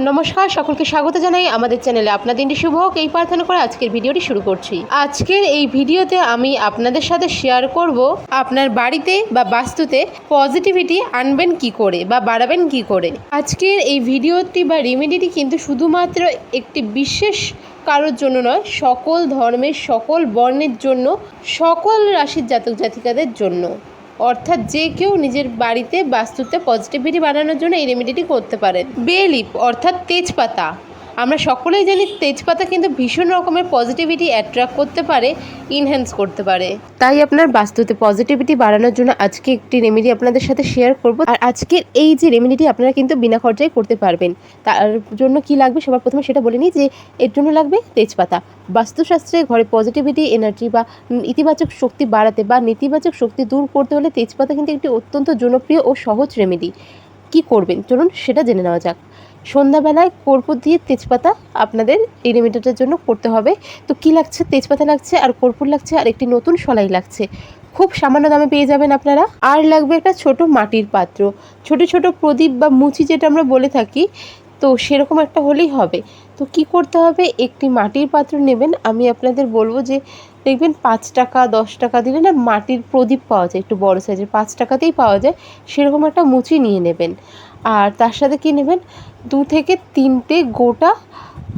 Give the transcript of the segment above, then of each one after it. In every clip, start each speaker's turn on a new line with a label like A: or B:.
A: নমস্কার, সকলকে স্বাগত জানাই আমাদের চ্যানেলে। আপনাদের দিনটি শুভ হোক এই প্রার্থনা করে আজকের ভিডিওটি শুরু করছি। আজকের এই ভিডিওতে আমি আপনাদের সাথে শেয়ার করব আপনার বাড়িতে বা বাস্তুতে পজিটিভিটি আনবেন কি করে বা বাড়াবেন কি করে। আজকের এই ভিডিওটি বা রেমেডিটি কিন্তু শুধুমাত্র একটি বিশেষ কারোর জন্য নয়, সকল ধর্মের সকল বর্ণের জন্য, সকল রাশির জাতক জাতিকাদের জন্য। অর্থাৎ যে কেউ নিজের বাড়িতে বাস্তুতে পজিটিভিটি বাড়ানোর জন্য এই রেমেডিটি করতে পারেন। বে লিফ অর্থাৎ তেজপাতা, আমরা সকলেই জানি তেজপাতা কিন্তু ভীষণ রকমের পজিটিভিটি অ্যাট্রাক্ট করতে পারে, ইনহ্যান্স করতে পারে। তাই আপনার বাস্তুতে পজিটিভিটি বাড়ানোর জন্য আজকে একটি রেমেডি আপনাদের সাথে শেয়ার করব। আর আজকের এই যে রেমেডিটি আপনারা কিন্তু বিনা খরচায় করতে পারবেন। তার জন্য কি লাগবে সবার প্রথমে সেটা বলে নিই, যে এর জন্য লাগবে তেজপাতা। বাস্তুশাস্ত্রে ঘরে পজিটিভিটি এনার্জি বা ইতিবাচক শক্তি বাড়াতে বা নেতিবাচক শক্তি দূর করতে হলে তেজপাতা কিন্তু একটি অত্যন্ত জনপ্রিয় ও সহজ রেমেডি। কি করবেন চলুন সেটা জেনে নেওয়া যাক। সন্ধ্যাবেলায় কর্পূর দিয়ে তেজপাতা আপনাদের এই রেমেডিটার জন্য করতে হবে। তো কি লাগছে, তেজপাতা লাগছে আর কর্পূর লাগছে আর একটি নতুন সলাই লাগছে, খুব সামান্য দামে পেয়ে যাবেন আপনারা। আর লাগবে একটা ছোট মাটির পাত্র, ছোট ছোট প্রদীপ বা মুচি যেটা আমরা বলে থাকি, তো সেরকম একটা হলেই হবে। তো কি করতে হবে, একটি মাটির পাত্র নেবেন। আমি আপনাদের বলবো যে দেখবেন 5 টাকা 10 টাকা দিলে না মাটির প্রদীপ পাওয়া যায়, একটু বড় সাইজের 5 টাকাতেই পাওয়া যায়, সেরকম একটা মুচি নিয়ে নেবেন। আর তার সাথে কি নেবেন, 2 থেকে 3টে গোটা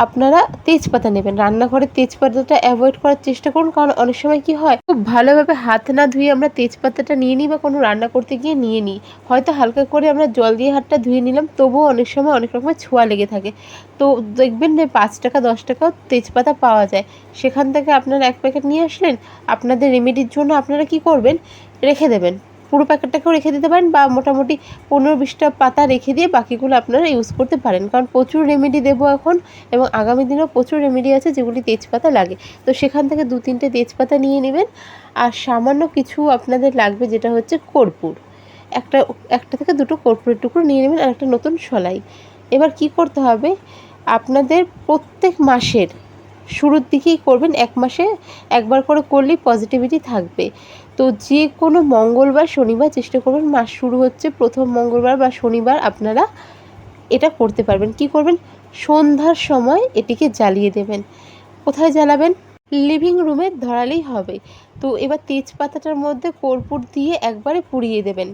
A: আপনারা তেজপাতা নেবেন। রান্নাঘরে তেজপাতাটা অ্যাভয়েড করার চেষ্টা করুন, কারণ অনেক সময় কি হয়, খুব ভালোভাবে হাত না ধুয়ে আমরা তেজপাতাটা নিয়ে নিই বা কোনো রান্না করতে গিয়ে নিয়ে নিই, হয়তো হালকা করে আমরা জল দিয়ে হাতটা ধুয়ে নিলাম, তবুও অনেক সময় অনেক রকমের ছোঁয়া লেগে থাকে। তো দেখবেন যে 5 টাকা 10 টাকাও তেজপাতা পাওয়া যায়, সেখান থেকে আপনারা 1 প্যাকেট নিয়ে আসলেন। আপনাদের রেমেডির জন্য আপনারা কি করবেন, রেখে দেবেন, পুরো প্যাকেটটাকেও রেখে দিতে পারেন বা মোটামুটি 15-20টা পাতা রেখে দিয়ে বাকিগুলো আপনারা ইউজ করতে পারেন, কারণ প্রচুর রেমেডি দেবো এখন এবং আগামী দিনেও প্রচুর রেমেডি আছে যেগুলি তেজপাতা লাগে। তো সেখান থেকে 2-3টে তেজপাতা নিয়ে নেবেন। আর সামান্য কিছু আপনাদের লাগবে, যেটা হচ্ছে কর্পূর, একটা থেকে 2টো কর্পূরের টুকরো নিয়ে নেবেন আর একটা নতুন সলাই। এবার কি করতে হবে, আপনাদের প্রত্যেক মাসের শুরুর দিকেই করবেন, 1 মাসে একবার করে করলেই পজিটিভিটি থাকবে। তো যে কোনো মঙ্গলবার শনিবার চেষ্টা করবেন, মাস শুরু হচ্ছে প্রথম মঙ্গলবার বা শনিবার আপনারা এটা করতে পারবেন। কি করবেন, সন্ধ্যার সময় এটিকে জ্বালিয়ে দেবেন। কোথায় জ্বালাবেন, লিভিং রুমে ধরালেই হবে। তো এবার তেজপাতাটার মধ্যে কর্পূর দিয়ে একবারে পুড়িয়ে দেবেন।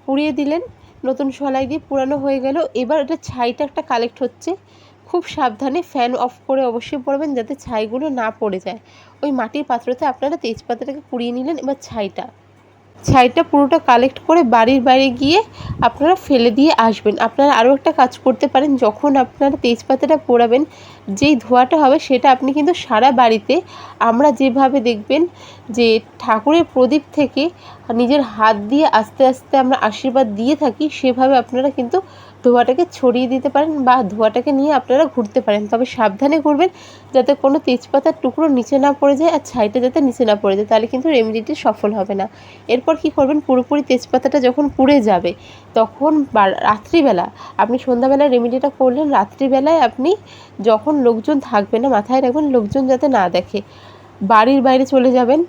A: পুড়িয়ে দিলেন, নতুন সলাই দিয়ে পুরানো হয়ে গেল। এবার এটা ছাইটা একটা কালেক্ট হচ্ছে, খুব সাবধানে ফ্যান অফ করে অবশ্যই পড়বেন যাতে ছাইগুলো না পড়ে যায়। ওই মাটির পাত্রতে আপনারা তেজপাতাটাকে পুড়িয়ে নিলেন। এবার ছাইটা পুরোটা কালেক্ট করে বাড়ির বাইরে গিয়ে আপনারা ফেলে দিয়ে আসবেন। আপনারা আরও একটা কাজ করতে পারেন, যখন আপনারা তেজপাতাটা পোড়াবেন, যেই ধোঁয়াটা হবে সেটা আপনি কিন্তু সারা বাড়িতে, আমরা যেভাবে দেখবেন যে ঠাকুরের প্রদীপ থেকে নিজের হাত দিয়ে আস্তে আস্তে আমরা আশীর্বাদ দিয়ে থাকি, সেভাবে আপনারা কিন্তু ধোঁয়াটাকে ছড়িয়ে দিতে পারেন বা ধোঁয়াটাকে নিয়ে আপনারা ঘুরতে পারেন। তবে সাবধানে ঘুরবেন যাতে কোনো তেজপাতার টুকরো নিচে না পড়ে যায় আর ছাইটা যাতে নিচে না পড়ে যায়, তাহলে কিন্তু রেমেডিটি সফল হবে না। এরপর কি করবেন, পুরোপুরি তেজপাতাটা যখন পুড়ে যাবে তখন রাত্রিবেলা, আপনি সন্ধ্যাবেলায় রেমেডিটা করলেন, রাত্রিবেলায় আপনি যখন লোকজন থাকবে না, মাথায় রাখবেন লোকজন যাতে না দেখে, বাড়ির বাইরে চলে যাবেন।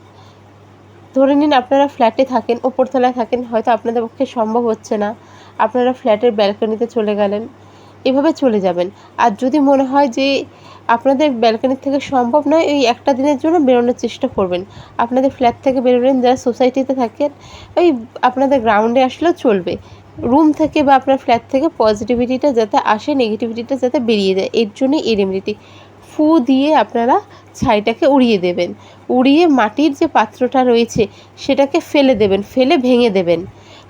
A: ধরে নিন আপনারা ফ্ল্যাটে থাকেন, ওপরতলায় থাকেন, হয়তো আপনাদের পক্ষে সম্ভব হচ্ছে না, আপনারা ফ্ল্যাটের ব্যালকনিতে চলে গেলেন, এভাবে চলে যাবেন। আর যদি মনে হয় যে আপনাদের ব্যালকনির থেকে সম্ভব নয়, ওই একটা দিনের জন্য বেরোনোর চেষ্টা করবেন। আপনাদের ফ্ল্যাট থেকে বেরোলেন, যারা সোসাইটিতে থাকেন ওই আপনাদের গ্রাউন্ডে আসলেও চলবে। রুম থেকে বা আপনার ফ্ল্যাট থেকে পজিটিভিটিটা যাতে আসে, নেগেটিভিটিটা যাতে বেরিয়ে যায়, এর জন্যই এই রেমেডিটি। ফু দিয়ে আপনারা ছাইটাকে উড়িয়ে দেবেন, উড়িয়ে মাটির যে পাত্রটা রয়েছে সেটাকে ফেলে দেবেন, ফেলে ভেঙে দেবেন।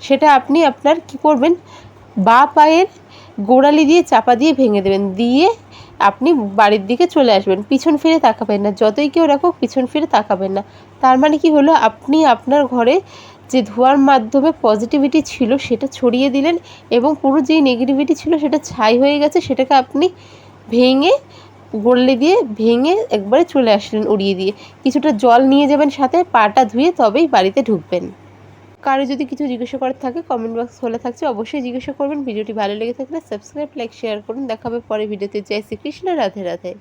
A: সেটা আপনি আপনার কি করবেন, বাঁ পায়ের গোড়ালি দিয়ে চাপা দিয়ে ভেঙে দেবেন, দিয়ে আপনি বাড়ির দিকে চলে আসবেন। পিছন ফিরে তাকাবেন না, যতই কেউ রাখুক পিছন ফিরে তাকাবেন না। তার মানে কি হলো, আপনি আপনার ঘরে যে ধোঁয়ার মাধ্যমে পজিটিভিটি ছিল সেটা ছড়িয়ে দিলেন এবং পুরো যেই নেগেটিভিটি ছিল সেটা ছাই হয়ে গেছে, সেটাকে আপনি ভেঙে গড়লে দিয়ে ভেঙে একবারে চলে আসলেন উড়িয়ে দিয়ে। কিছুটা জল নিয়ে যাবেন সাথে, পাটা ধুয়ে তবেই বাড়িতে ঢুকবেন। কারো যদি কিছু জিজ্ঞাসা করার থাকে কমেন্ট বক্স খোলা থাকছে, অবশ্যই জিজ্ঞাসা করবেন। ভিডিওটি ভালো লেগে থাকলে সাবস্ক্রাইব, লাইক, শেয়ার করুন। দেখা হবে পরে ভিডিওতে। জয় শ্রীকৃষ্ণ, রাধে রাধে।